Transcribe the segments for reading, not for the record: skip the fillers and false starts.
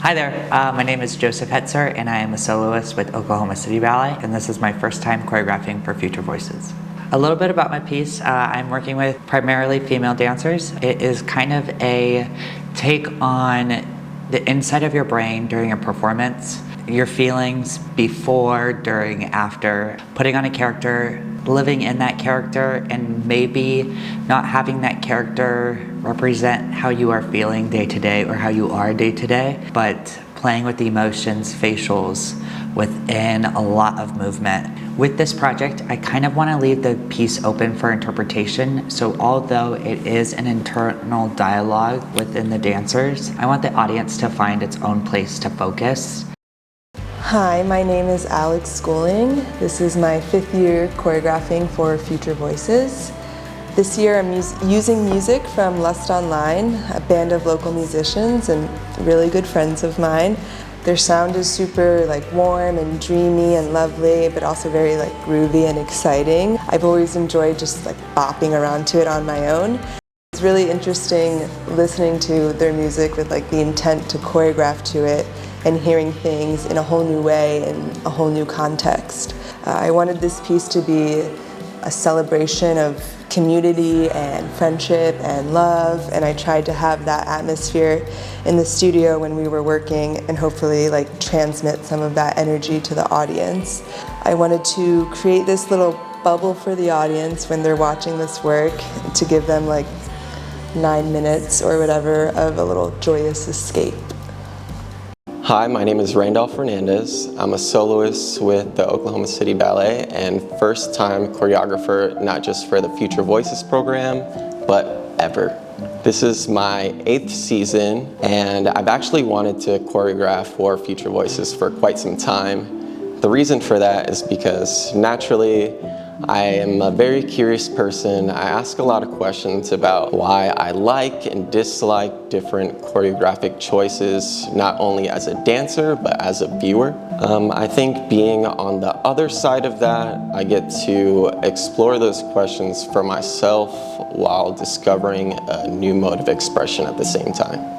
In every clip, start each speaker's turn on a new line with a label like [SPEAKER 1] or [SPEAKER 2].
[SPEAKER 1] Hi there, my name is Joseph Hetzer and I am a soloist with Oklahoma City Ballet, and this is my first time choreographing for Future Voices. A little bit about my piece, I'm working with primarily female dancers. It is kind of a take on the inside of your brain during a performance, your feelings before, during, after, putting on a character, living in that character, and maybe not having that character represent how you are feeling day to day or how you are day to day, but playing with the emotions, facials, within a lot of movement. With this project, I kind of want to leave the piece open for interpretation, so although it is an internal dialogue within the dancers, I want the audience to find its own place to focus.
[SPEAKER 2] Hi, my name is Alex Schooling. This is my 5th year choreographing for Future Voices. This year I'm using music from Lust Online, a band of local musicians and really good friends of mine. Their sound is super warm and dreamy and lovely, but also very groovy and exciting. I've always enjoyed just bopping around to it on my own. It's really interesting listening to their music with the intent to choreograph to it and hearing things in a whole new way in a whole new context. I wanted this piece to be a celebration of community and friendship and love, and I tried to have that atmosphere in the studio when we were working and hopefully transmit some of that energy to the audience. I wanted to create this little bubble for the audience when they're watching this work to give them 9 minutes or whatever of a little joyous escape.
[SPEAKER 3] Hi, my name is Randolph Fernandez. I'm a soloist with the Oklahoma City Ballet and first-time choreographer, not just for the Future Voices program, but ever. This is my 8th season, and I've actually wanted to choreograph for Future Voices for quite some time. The reason for that is because naturally, I am a very curious person. I ask a lot of questions about why I like and dislike different choreographic choices, not only as a dancer, but as a viewer. I think being on the other side of that, I get to explore those questions for myself while discovering a new mode of expression at the same time.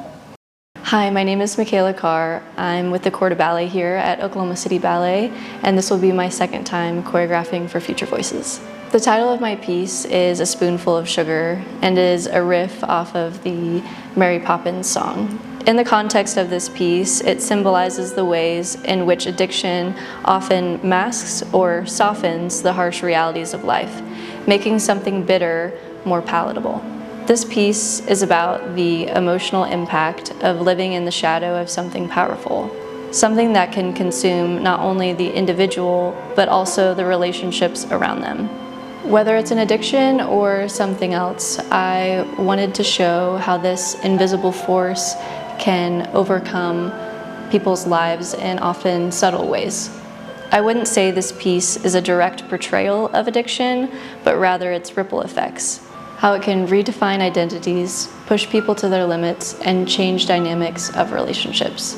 [SPEAKER 4] Hi, my name is Mickayla Carr. I'm with the Corps de Ballet here at Oklahoma City Ballet, and this will be my 2nd time choreographing for Future Voices. The title of my piece is A Spoonful of Sugar and is a riff off of the Mary Poppins song. In the context of this piece, it symbolizes the ways in which addiction often masks or softens the harsh realities of life, making something bitter more palatable. This piece is about the emotional impact of living in the shadow of something powerful, something that can consume not only the individual, but also the relationships around them. Whether it's an addiction or something else, I wanted to show how this invisible force can overcome people's lives in often subtle ways. I wouldn't say this piece is a direct portrayal of addiction, but rather its ripple effects. How it can redefine identities, push people to their limits, and change dynamics of relationships.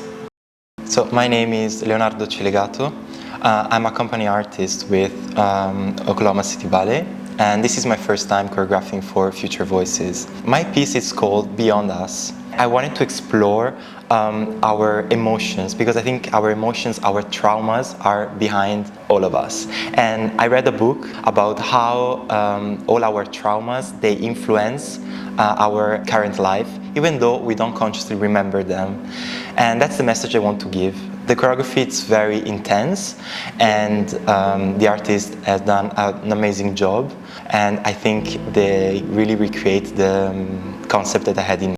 [SPEAKER 5] So my name is Leonardo Celegato. I'm a company artist with Oklahoma City Ballet, and this is my first time choreographing for Future Voices. My piece is called Beyond Us. I wanted to explore our emotions, because I think our emotions, our traumas are behind all of us. And I read a book about how all our traumas, they influence our current life, even though we don't consciously remember them. And that's the message I want to give. The choreography is very intense, and the artist has done an amazing job. And I think they really recreate the concept that I had in mind.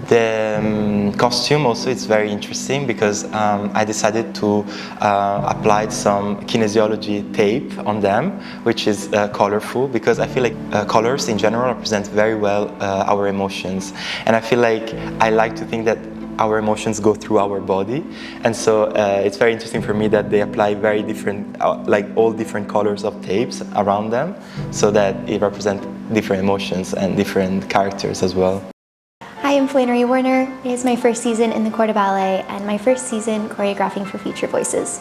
[SPEAKER 5] The costume also is very interesting because I decided to apply some kinesiology tape on them, which is colorful, because I feel like colors in general represent very well our emotions. And I feel like I like to think that our emotions go through our body, and so it's very interesting for me that they apply very different, all different colors of tapes around them, so that it represents different emotions and different characters as well.
[SPEAKER 6] Hi, I'm Flannery Werner. It is my 1st season in the Corps de Ballet and my 1st season choreographing for Future Voices.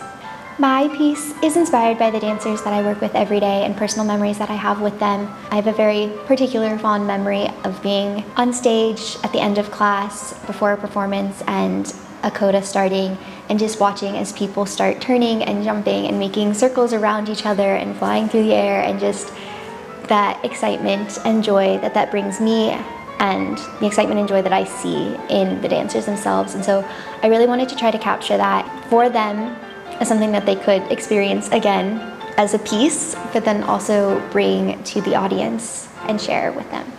[SPEAKER 6] My piece is inspired by the dancers that I work with every day and personal memories that I have with them. I have a very particular fond memory of being on stage at the end of class before a performance and a coda starting and just watching as people start turning and jumping and making circles around each other and flying through the air, and just that excitement and joy that brings me, and the excitement and joy that I see in the dancers themselves. And so I really wanted to try to capture that for them as something that they could experience again as a piece, but then also bring to the audience and share with them.